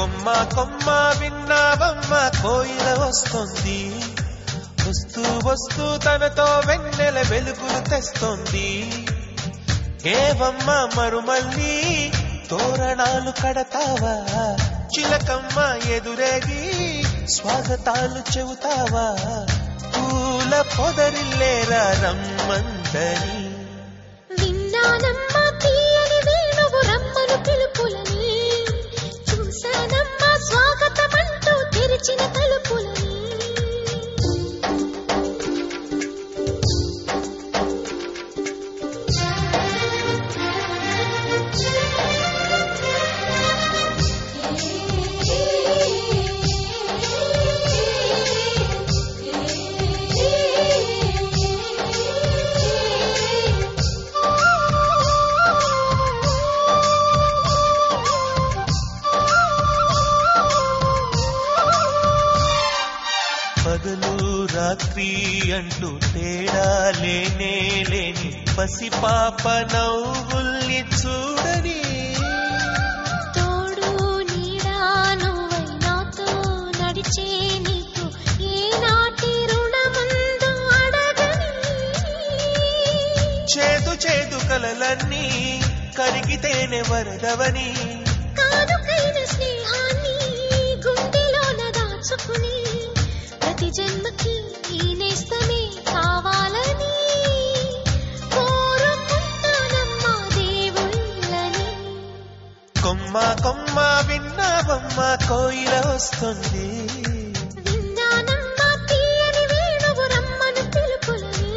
కొమ్మ కొమ్మ విన్నావమ్మ కోయిల వస్తుంది, వస్తూ వస్తూ తనతో వెన్నెల వెలుగులు తెస్తుంది. ఏవమ్మ మరుమల్లి తోరణాలు కడతావా, చిలకమ్మ ఎదురేగి స్వాగతాలు చెబుతావా, పూల పొదరిల్లేరా రమ్మందని. విన్నానమ్మ తీయని వేణువు రమ్మను పిలుపులని, చూశానమ్మ స్వాగతమంటూ తెరిచిన తలుపులని. పగలు రాత్రి అంటూ తేడా లేనే లేని పసిపాప నవ్వుల్ని చూడని, తోడు నీడా నువ్వై నాతో నడిచే నీకు ఏనాటి రుణముందు అడగని. చేదు చేదు కలలన్నీ కరిగితేనే వరదవని, కానుకైన స్నేహాన్ని గుండెలోన దాచుకుని, ప్రతి జన్మకి ఈ నేస్తమే కావాలని కోరుకుంటానమ్మా దేవుళ్ళని. కొమ్మ కొమ్మ విన్నావమ్మ కోయిల వస్తుంది, విన్నానమ్మ తీయని వేణువు రమ్మను పిలుపులని.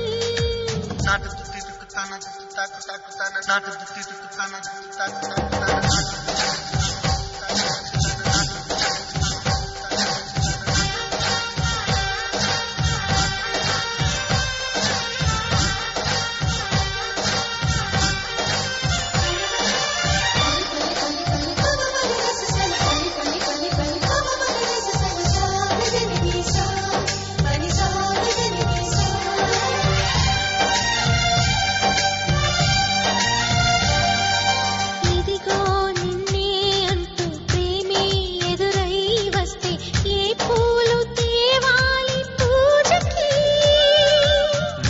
ఇదిగో నిన్నే అంటూ ప్రేమే ఎదురై వస్తే ఏ పూలు తేవాలి పూజకి.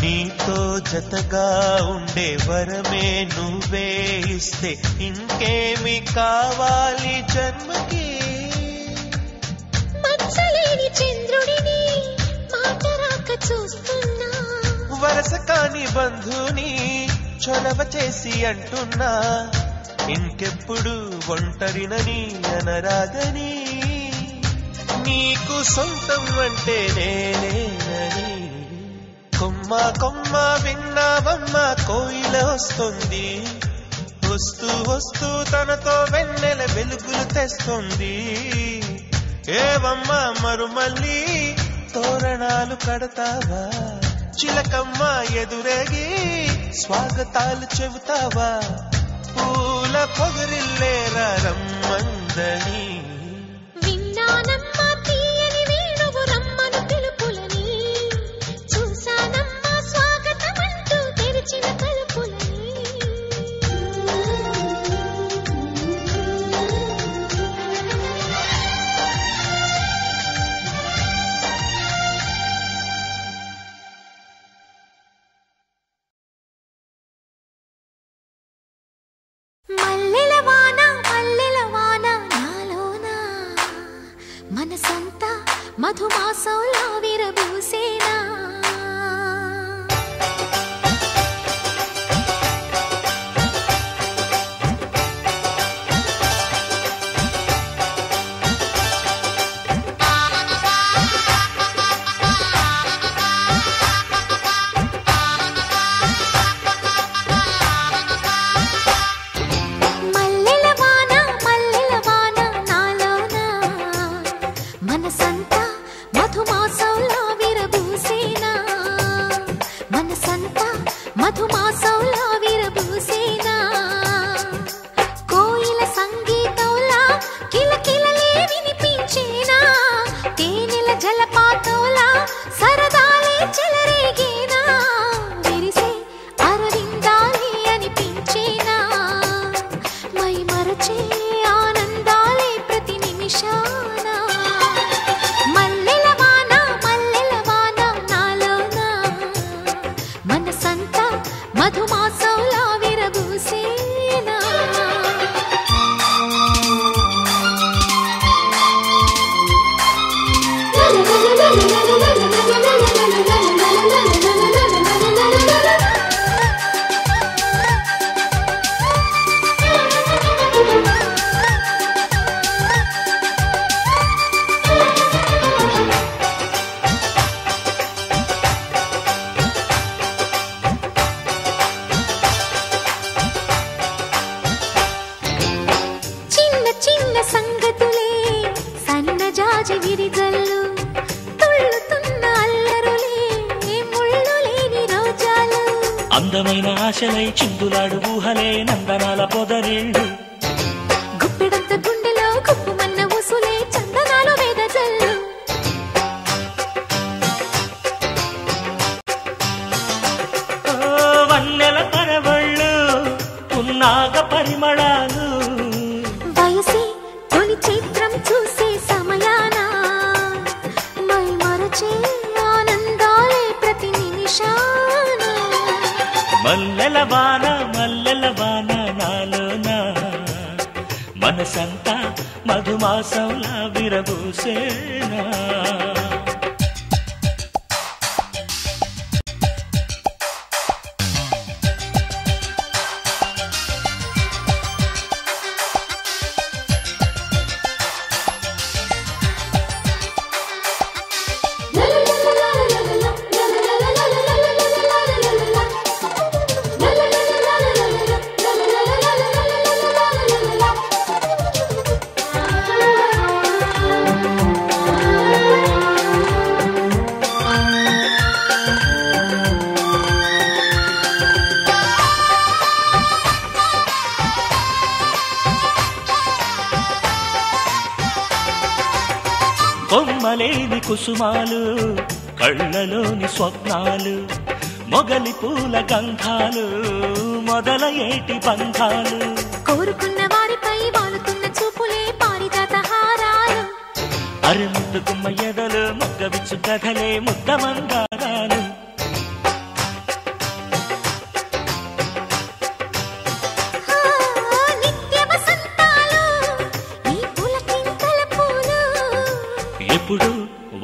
నీతో జతగా ఉండే వరమే నువ్వే ఇస్తే ఇంకేమి కావాలి జన్మకి. మచ్చలేని చంద్రుడిని మాట రాక చూస్తున్నా, వరస కాని బంధుని చొరవ చేసి అంటున్నా, ఇంకెప్పుడు ఒంటరినని అనరాదని, నీకు సొంతం అంటే నేనేనని. కొమ్మ కొమ్మ విన్నావమ్మ కోయిల వస్తుంది, వస్తూ వస్తూ తనతో వెన్నెల వెలుగులు తెస్తుంది. ఏవమ్మ మరుమల్లి తోరణాలు కడతావా, చిలకమ్మ ఎదురేగి స్వాగతాలు చెబుతావా, పూల పొగరిల్లేరా రమ్మందని. విన్నానమ్మ తీయని వేణువు రమ్మను పిలుపులని, చూశానమ్మ స్వాగతమంటూ తెరిచిన తలుపులని. మల్లెల వాన నాలోన మనసంతా మధుమాసంలా విరబూసేనా. మనసంతా మధుమాసంలా విరబూసేనా. చిన్న సంగతులే సన్నజాజి విరిజల్లు తుళ్ళుతున్న అల్లరులే ముళ్ళు లేని రోజాలు అందమైన ఆశలై చిందులాడు ఊహలే నందనాల పొదరిళ్ళు గుప్పెడంత గుండెలో గుప్పుమన్న ఉసులే చందనాలు వేదజల్లు వన్నెల పరవళ్ళు ఉన్నాగ పరిమళాలు వయసే తొలి చిత్రం చూసే సమయాన మై మరచే ఆనందాలే ప్రతి నిమిషాన మల్లెల వాన నాలోన మనసంతా మధుమాసంలా విరబూసేనా కొమ్మలేని కుసుమాలు కళ్ళలోని స్వప్నాలు మొగలి పూల గంధాలు మొదలయేటి బంధాలు కోరుకున్న వారిపై వాలుతున్న చూపులే పారిజాత హారాలు అరుముద్దు గుమ్మ ఎదలు మొగ్గవిచ్చు కథలే ముద్దమందారాలు నిత్య వసంతాలు ఈ పులకింతల పూలు ఎప్పుడు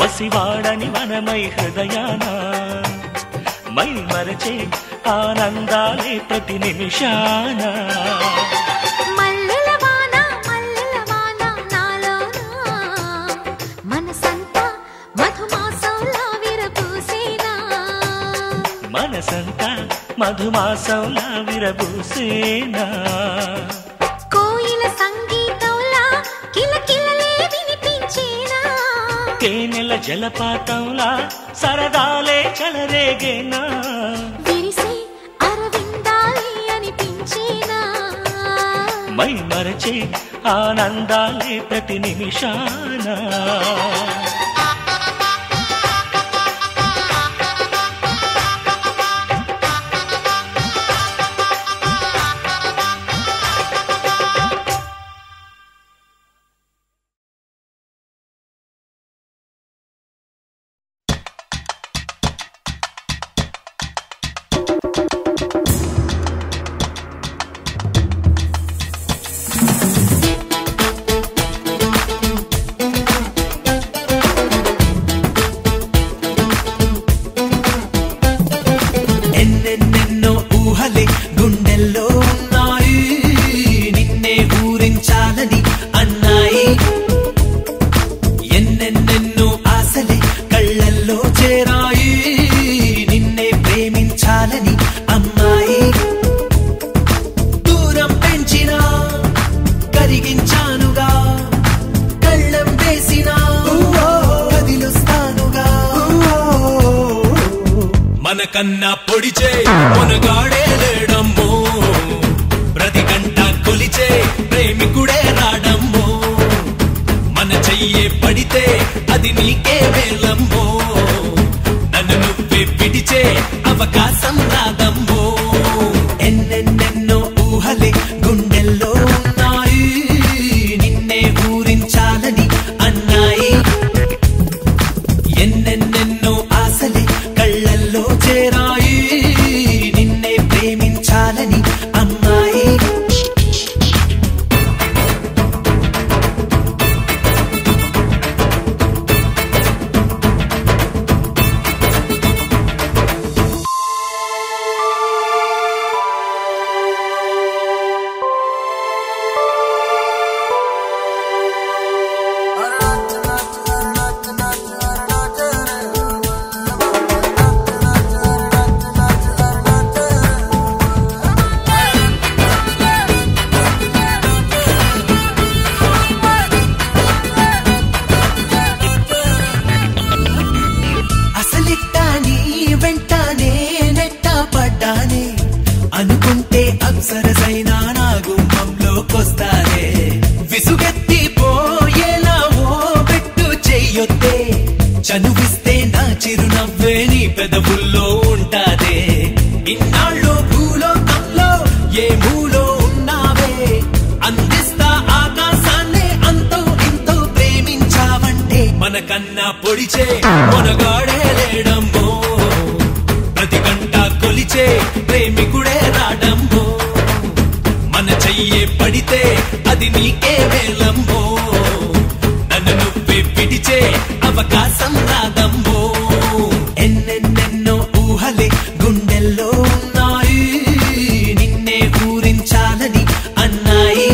వసివాడని వనమై హృదయాన మై మరచే ఆనందాలే ప్రతి నిమిషాన మల్లెల వాన నాలోన మనసంతా మధుమాసంలా విరబూసేనా మనసంతా మధుమాసంలా విరబూసేనా కోయిల సంగీతంలా కిలకిలలే వినిపించేనా తేనెల జలపాతంలా సరదాలే చలరేగేనా విరిసే అరవిందాలే అనిపించేనా మై మరచే ఆనందాలే ప్రతి నిమిషాన ఎన్నెన్నెన్నో ఊహలే గుండెల్లో ఉన్నాయి నిన్నే ఊరించాలని అన్నాయి ఎన్నెన్నెన్నో ఆశలే కళ్ళల్లో చేరాయి నిన్నే ప్రేమించాలని అమ్మాయి దూరం పెంచినా కరిగించానుగా కళ్ళం వేసినా కదిలుస్తానుగా మనకన్నా పొడిచే మునగాడే లేడమ్మో ప్రతి గంట కొలిచే ప్రేమికుడే రాడమ్మో మన చెయ్యే పడితే అది నీకే వేలమ్మో నన్ను నువ్వే పిడిచే అవకాశం రాదమ్మో ఎన్నెన్నెన్నో ఊహలే గుండెల్లో ఉన్నాయి నిన్నే ఊరించాలని అన్నాయి ఎన్నెన్నెన్నో ఆశలే కళ్ళల్లో చేరాయి నిన్నే ప్రేమించాలని అమ్మాయి మనసైనా నా గుమ్మంలోకొస్తారే విసుగెత్తి పోయేలా ఓ పెట్టు చెయ్యొద్దే చనువిస్తే నా చిరునవ్వే నీ పెదవుల్లో ఉంటాదే ఇన్నాళ్ళు భూలోకంలో ఏ మూలో ఉన్నావే అందిస్తా ఆకాశాన్నే అంతో ఇంతో ప్రేమించావంటే మనకన్నా పొడిచే మొనగాడే లేడమ్మో ప్రతి గంట కొలిచే ప్రేమికుడే రాడమ్మో మన చెయ్యే పడితే అది నీకే వేలమ్మో నన్ను నువ్వే పిడిచే అవకాశం రాదమ్మో ఎన్నెన్నెన్నో ఊహలే గుండెల్లో ఉన్నాయి నిన్నే ఊరించాలని అన్నాయి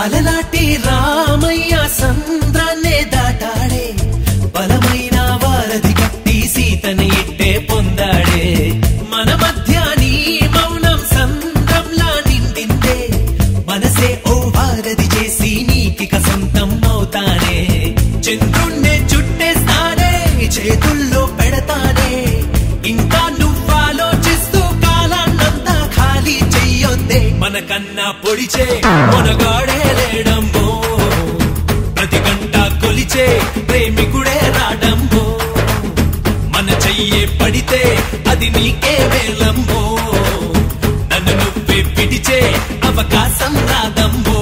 అలలాటి రామయ్య సంద్రాన్నే దాటాడే బలమైన వారధి కట్టి సీతని ఇట్టే పొందాడే మన మధ్య నీ మౌనం సంద్రంలా నిండిందే మనసే ఓ వారధి చేసి నీకిక సొంతం అవుతానే చంద్రుణ్ణే చుట్టేస్తానే చేతుల్లో పెడతానే ఇంకా నువ్వాలోచిస్తూ కాలాన్నంతా ఖాళీ చెయ్యొద్దే మనకన్నా పొడిచే మొనగాడే లేడమ్మో ప్రతి గంట కొలిచే ప్రేమికుడే రాడమ్మో మన చెయ్యే పడితే అది నీకే వేలమ్మో నన్ను నువ్వే పిడిచే అవకాశం రాదమ్మో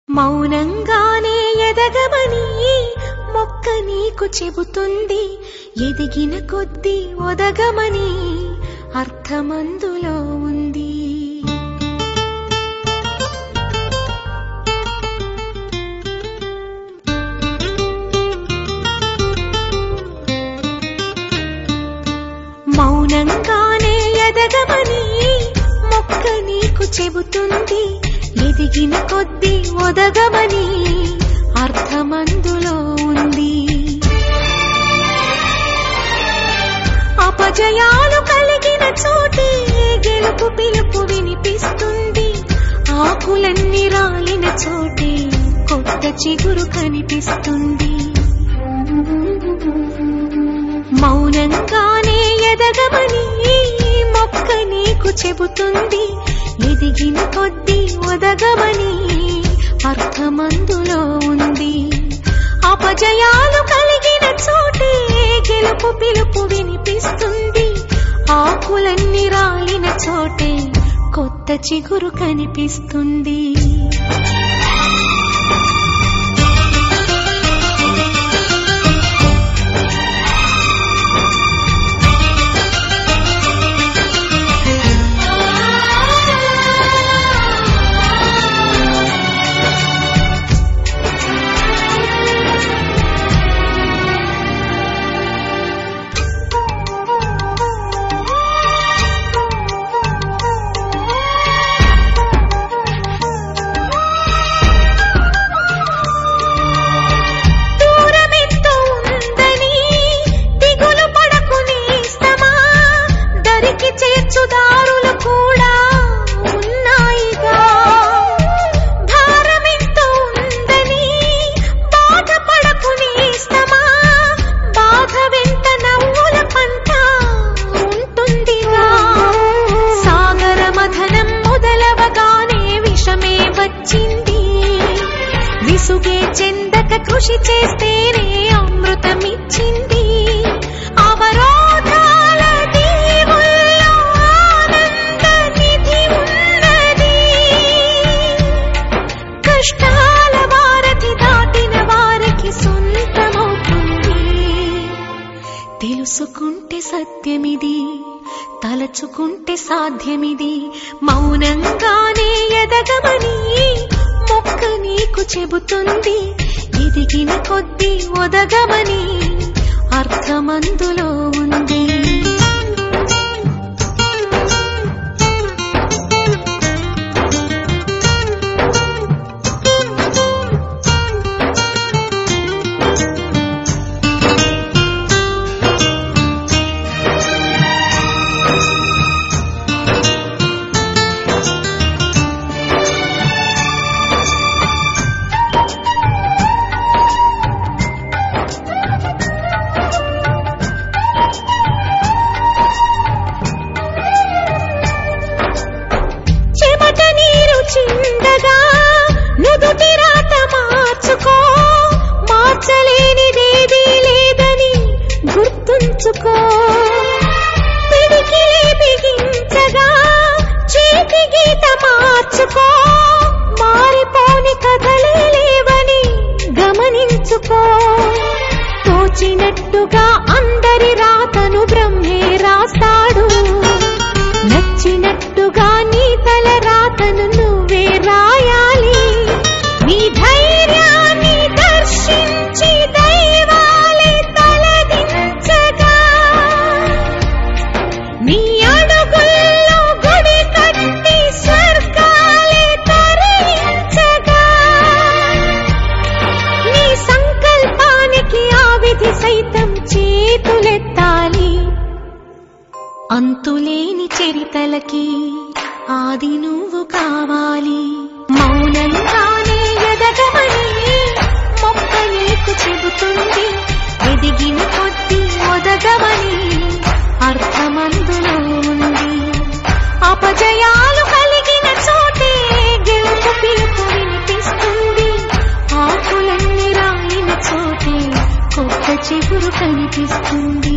మౌనంగానే ఎదగమని మొక్క నీకు చెబుతుంది ఎదిగిన కొద్దీ ఒదగమని అర్థమందులో ఉంది మౌనంగానే ఎదగమని మొక్క నీకు చెబుతుంది ఎదిగిన కొద్దీ ఒదగమని అర్థమందులో ఉంది అపజయాలు కలిగిన చోటే గెలుపు పిలుపు వినిపిస్తుంది ఆకులన్నీ రాలిన చోటే కొత్త చిగురు కనిపిస్తుంది మౌనంగానే ఎదగమని మొక్క నీకు చెబుతుంది ఎదిగిన కొద్దీ ఒదగమని అర్థమందులో ఉంది అపజయాలు కలిగిన చోటే గెలుపు పిలుపు వినిపిస్తుంది ఆకులన్నీ రాలిన చోటే కొత్త చిగురు కనిపిస్తుంది కృషి చేస్తేనే అమృతమిచ్చింది అవరోధాల దీవుల్లో తలుచుకుంటే సాధ్యమిది మౌనంగానే ఎదగమని మొక్క నీకు చెబుతుంది ఎదిగిన కొద్దీ ఒదగమని అర్థమందులో ఉంది తోచినట్టుగా అందరి రాతను బ్రహ్మే రాస్తాడు నచ్చినట్టుగా నీ తల రాతను నువ్వే రాయాలి నీ ధైర్యాన్ని దర్శించి దైవాలే తలదించగా నీ అడుగుల్లో గుడి కట్టి స్వర్గాలే తరలించగా నీ సంకల్పానికి ఆ విధి సైతం చేతులెత్తాలి అంతులేని చరితలకి ఆది నువ్వు కావాలి మౌనంగానే ఎదగమని మొక్క నీకు చెబుతుంది ఎదిగిన కొద్దీ ఒదగమని అర్థమందులో ఉంది అపజయాలు కలిగిన చోటే గెలుపు పిలుపు వినిపిస్తుంది ఆకులన్నీ రాలిన చోటే కొత్త చిగురు కనిపిస్తుంది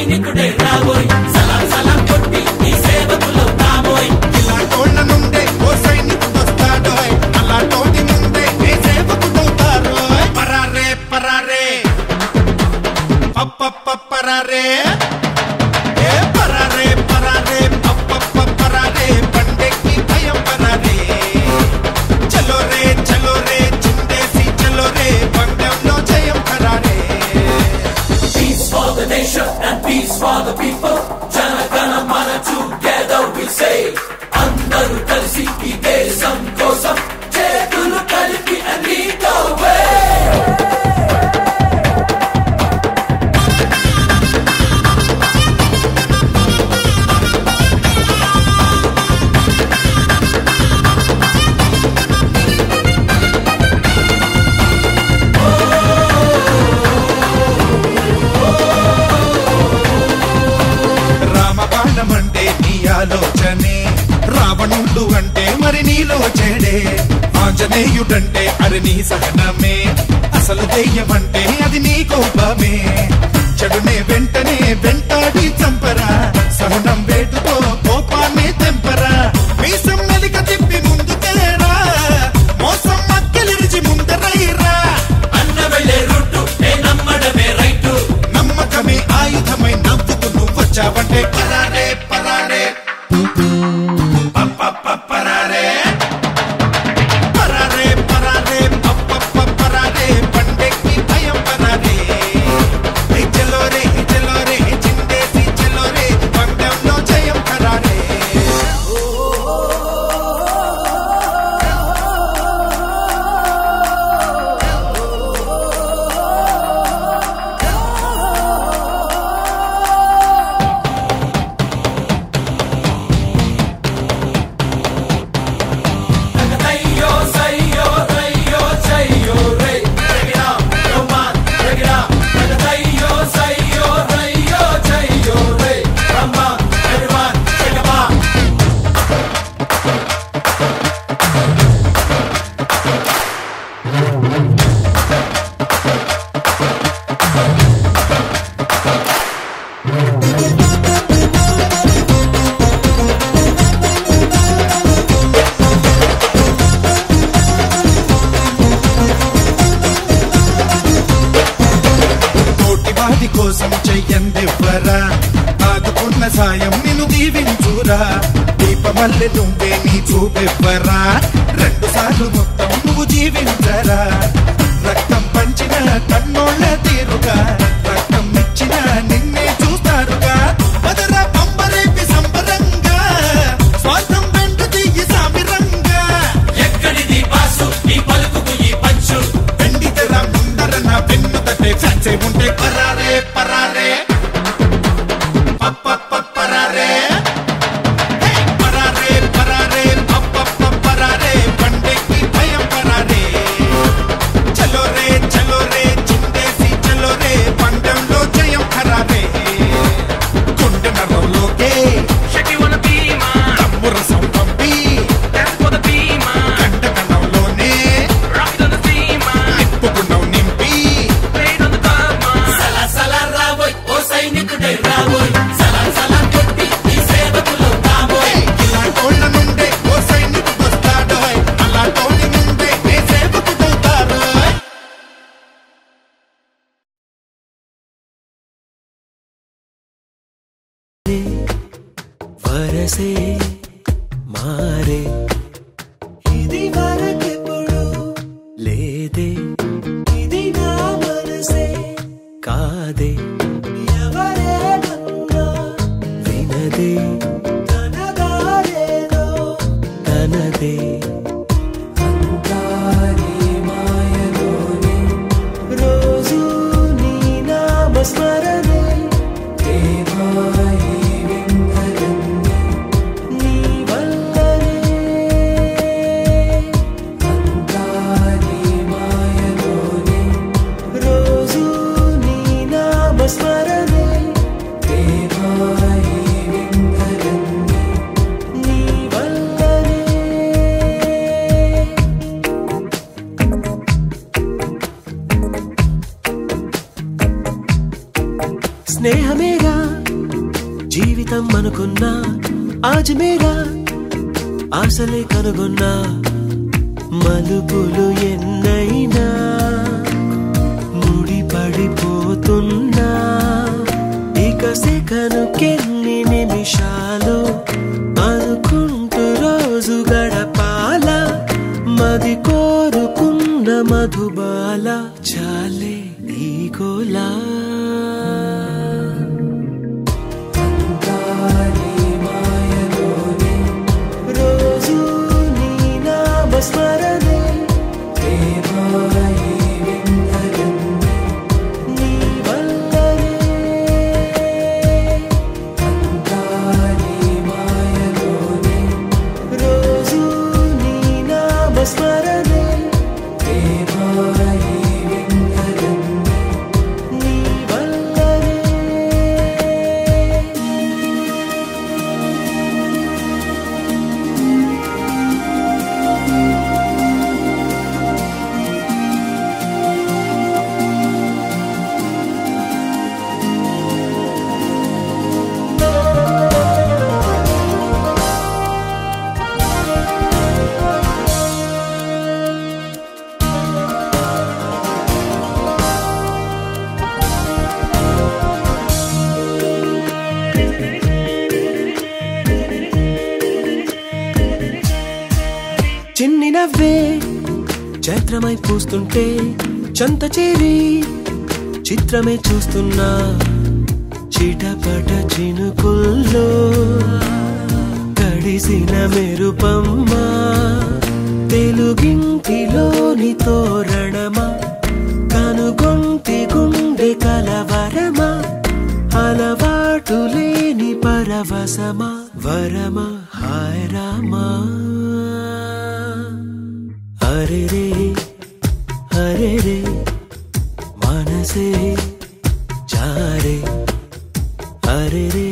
సైనికుడే రాబోయ్ సలాం సలాం కొట్టి నీ సేవకులవుతామోయ్ ఇలా తోళ్ళ నుండే ఓ సైనికుడొస్తాడోయ్ అలా తోటి ముందే ఏ సేవకుడవుతారోయ్ పరారే పరారే పప్ప పరారే ఏ పరారే పరారే పప్ప పరారే పండెక్కి భయం పరారే చలో రే చిందేసి చలో రే పందెంలో జయం పరారే Peace for the nation and peace for the people. Jana Gana Mana together we say. Andaru kalisi ee desam kosam chekulu kalipi and lead the way. రామబాణమంటే నీ ఆలోచనే రావణుడు అంటే మరి నీలో చెడే ఆంజనేయుడంటే అది నీ సహనమే అసలు దెయ్యమంటే అది నీ కోపమే చెడునే వెంటనే వెంటాడి చంపరా సహనం వేటుతో కోపాన్ని తెంపరా మీసం మెలిక తిప్పి ముందుకేరా మోసం మక్కలిరిచి ముందరైరా అన్న వెళ్ళే రూటు ఏ నమ్మడమే రైటు నమ్మకమే ఆయుధమై నవ్వుతూ నువ్వు వచ్చావంటే పరారే పరారే పరారే పరారే పరారే పరారే పండెక్కి భయం పరారే చలో రే చిందేసి చలో రే పందెంలో జయం పరారే Sayo sayo sayo sayo re break it up come on break it up sayo sayo sayo sayo re come on everyone break it up తోటివాడి కోసం చెయ్యందివ్వరా ఆదుకున్న సాయం నిన్ను దీవించురా దీపమల్లె నువ్వే నీ చూపెవ్వరా 2 సార్లు మొత్తం నువ్వు జీవించరా రక్తం పంచిన కన్నోళ్ళ తీరుగా రక్తం ఇచ్చిన నిన్నే చూస్తారుగా మదరా పంబరేపి సంబరంగా స్వార్థం వెంట దిగి సామిరంగా ఎక్కడిది బాసు ఈ పలుకుకు ఈ పంచు వెండి తెర ముందర నా వెన్ను తట్టే ఫ్యాన్సే ఉంటే పరారే పరారే పరారే పరారే పరారే పరారే పండెక్కి భయం పరారే చలో రే చిందేసి చలో రే పందెంలో జయం పరారే గుండె నరంలోకే Shake you wanna be mine తమ్ము రసం పంపి that's for the be mine కంట కణంలోనే rock on the sea mine నిప్పుకున్నావు నింపి played on the club mine sala sala raboy o సైనికుడే రాబోయ్ సలాం సలాం కొట్టి నీ సేవకులవుతామోయ్ ఇలా తోళ్ళ నుండే ఓ సైనికుడొస్తాడోయ్ అలా తోటి ముందే ఏ సేవకుడవుతారోయ్ వరసే మారే ఇది వరకెప్పుడు లేదే ఇది నా మనసే కాదే ఎవరేమన్నా వినదే తనదారేదో తనదే అంతా నీ మాయలోనే రోజు నీ నామస్మరణే దేవాయి వింతలన్నీ నీ వల్లనే అంతా నీ మాయలోనే రోజు నీ నామస్మరణే దేవాయి వింతలన్నీ నీ వల్లనే స్నేహమేగా జీవితం అనుకున్నా ఆజ్ మేరా ఆశలే కనుగొన్నా మలుపులు ఎన్నైనా ముడిపడిపోతున్నా ఇక సెకనుకెన్ని నిమిషాలు అనుకుంటూ రోజు గడపాల మది కోరుకున్న మధుబాల చాలే నీ గోలా రోజు నీ నామ స్మరణే నీ వల్లనే రోజు నీ నామ స్మరణే నీ వల్లనే చిన్ని నవ్వే చైత్రమై పూస్తుంటే చంత చేరి చిత్రమే చూస్తున్నా చిటపట చినుకుల్లో తడిసిన మెరుపమ్మ తెలుగింటిలోని తోరణమా కనుగొంటి గుండె కలవరమా అలవాటు లేని పరవశమా వరమా హాయ్ రామా హరే రే మనసే జారే హరే రే